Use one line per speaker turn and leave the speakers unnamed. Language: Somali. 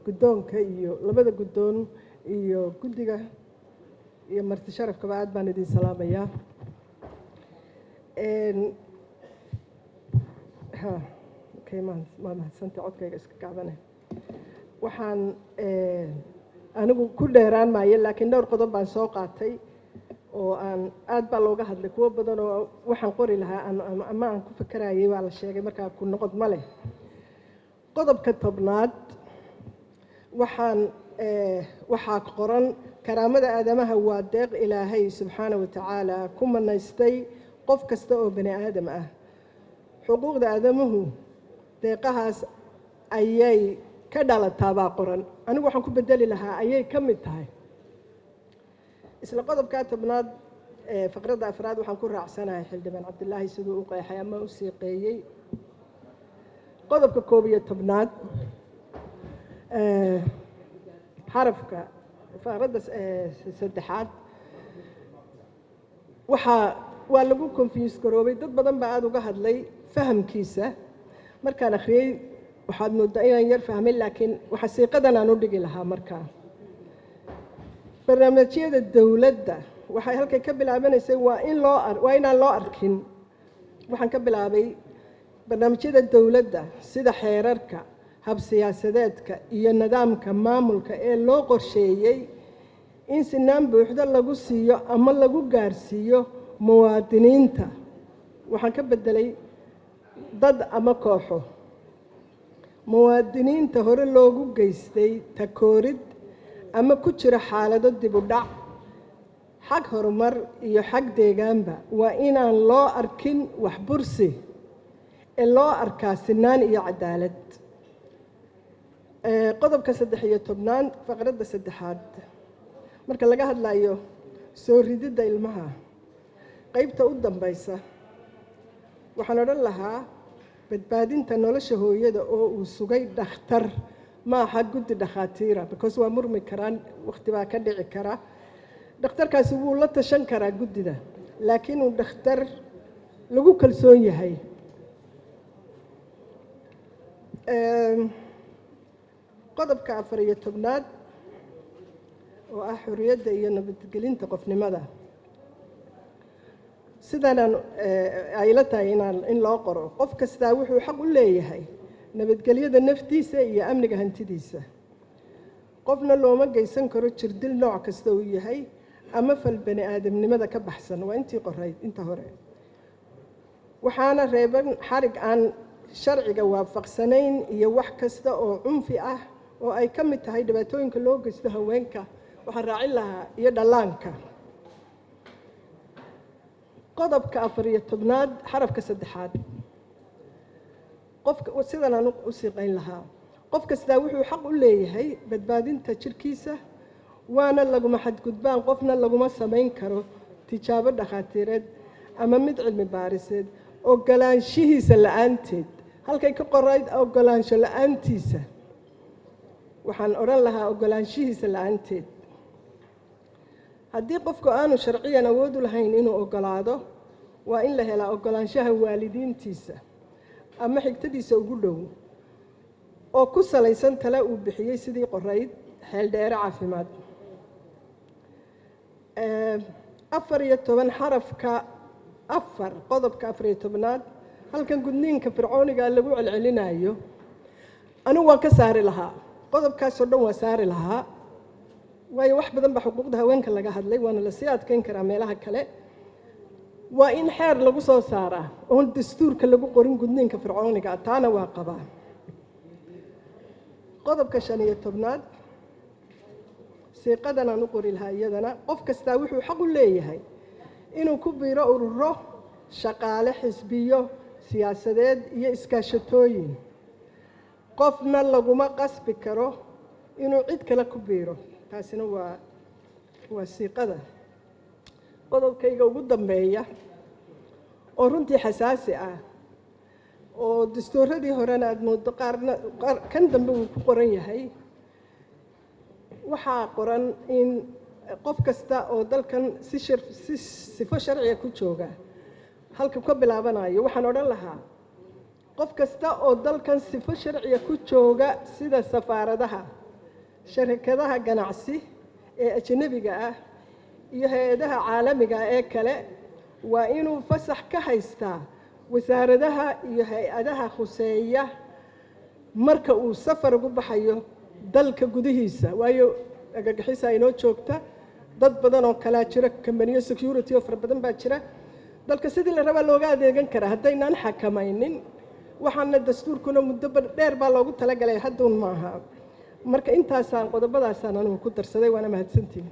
guddoonka iyo labada guddoon iyo guddiga iyo marti sharafkaba aad baan idin salaamayaa. ma mahadsanta codkayga iska kacbane. waxaan anigu ku dheeraan maayo, laakiin dhowr qodob baan soo qaatay oo aan aad baa looga hadlay. kuwo badan oo waxaan qori lahaa ama aan ku fakarayay waa la sheegay, markaa ku noqod ma leh. qodobka 10aad waxaa qoran karaamada aadamaha waa deeq ilaahay subxaana wa tacaala ku manaystay qof kasta oo bani aadam ah. xuquuqda aadamuhu deeqahaas ayay ka dhalataa baa qoran. anigu waxaan ku bedeli lahaa ayay ka mid tahay. isla qodobka 10aad faqradda 4aad waxaan ku raacsanahay xildhibaan cabdilaahi siduu u qeexay ama u siiqeeyey. qodobka 11aad xarafka faqradda 3aad waa lagu confuse garoobay. dad badan baa aad uga hadlay fahamkiisa. markaan akhriyey waxaad moodaa inaan yar fahmay, laakiin waxa siiqadan aan u dhigi lahaa. markaa barnaamijyada dowladda waxay halkay ka bilaabanaysay waa inaan loo arkin. waxaan ka bilaabay barnaamijyada dowladda sida xeerarka, hab siyaasadeedka iyo nidaamka maamulka ee loo qorsheeyey in sinaan buuxda lagu siiyo ama lagu gaarsiiyo muwaadiniinta. waxaan ka bedelay dad ama kooxo. muwaadiniinta hore loogu geystay takoorid ama ku jira xaalado dib u dhac xag horumar iyo xag deegaanba waa inaan loo arkin wax bursi ee loo arkaa sinaan iyo cadaalad. qodobka 13aad faqradda 3aad marka laga hadlayo soo rididda ilmaha qaybta u dambaysa waxaan odhan lahaa badbaadinta nolosha hooyada oo uu sugay dhakhtar ma aha guddi dhakhaatiira, because waa murmi karaan, waqti baa ka dhici kara. dhakhtarkaasi wuu la tashan karaa guddida, laakiin uu dhakhtar lagu kalsoon yahay. qodobka 14aad oo ah xorriyadda iyo nabadgelinta qofnimada. sidanaan ay la tahay in loo qoro qof kastaa wuxuu xaq u leeyahay nabadgelyada naftiisa iyo amniga hantidiisa. qofna looma geysan karo jirdil nooc kasta uu yahay ama fal bani aadamnimada ka baxsan. waa intii qorayd inta hore. waxaana reeban xarig aan sharciga waafaqsanayn iyo wax kasta oo cunfi ah oo ay ka mid tahay dhibaatooyinka loo geysto haweenka. waxaan raacin lahaa iyo dhallaanka. qodobka 14aad xarafka 3aad qofka sidan aan u siiqayn lahaa qof kastaa wuxuu xaq u leeyahay badbaadinta jirkiisa, waana laguma xadgudbaan qofna laguma samayn karo tijaabo dhakhaatiireed ama mid cilmi baariseed ogolaanshihiisa la'aanteed. halkay ka qorayd ogolaansho la'aantiisa, waxaan odhan lahaa ogolaanshihiisa la'aanteed. haddii qofku aanu sharciyan awood u lahayn inuu ogolaado, waa in la helaa ogolaanshaha waalidiintiisa ama xigtadiisa ugu dhow oo ku salaysan tale uu bixiyey sidii qorayd xeeldheere caafimaad. 14 xarafka 4 qodobka 14aad halkan gudniinka fircooniga lagu celcelinayo. anigu waan ka saari lahaa qodobkaasoo dhan waa saari lahaa, waayo wax badan baa xuquuqda haweenka laga hadlay, waana la sii adkeyn karaa meelaha kale. waa in xeer lagu soo saaraa oon dastuurka lagu qorin gudniinka fircooniga, taana waa qabaa. qodobka 15aad siiqadan aan u qori lahaa iyadana qof kastaa wuxuu xaq u leeyahay inuu ku biiro ururo, shaqaale, xisbiyo siyaasadeed iyo iskaashatooyin. qofna laguma qasbi karo inuu cid kale ku biiro. taasina waa siiqada. qodobkayga ugu dambeeya oo runtii xasaasi ah oo dastuuradii horena aad moodo qaarna kan dambe uu ku qoran yahay. waxaa qoran in qof kasta oo dalkan si sifo sharciga ku jooga halka ka bilaabanayo. waxaan odhan lahaa qof kasta oo dalkan sifo sharciga ku jooga sida safaaradaha, sharikadaha ganacsi ee ajnabiga ah iyo hay'adaha caalamiga ah ee kale waa inuu fasax ka haystaa wasaaradaha iyo hay'adaha khuseeya marka uu safar ugu baxayo dalka gudihiisa waayo argagixisa inoo joogta dad badan oo kala jira company security oo far badan baa jira dalka sidii la rabaa looga adeegan karaa haddaynaan xakamaynin waxaana dastuurkuna muddo dheer baa loogu talagalay hadduun maaha marka intaasaan qodobadaasaan anigu ku darsaday waana mahadsantihiin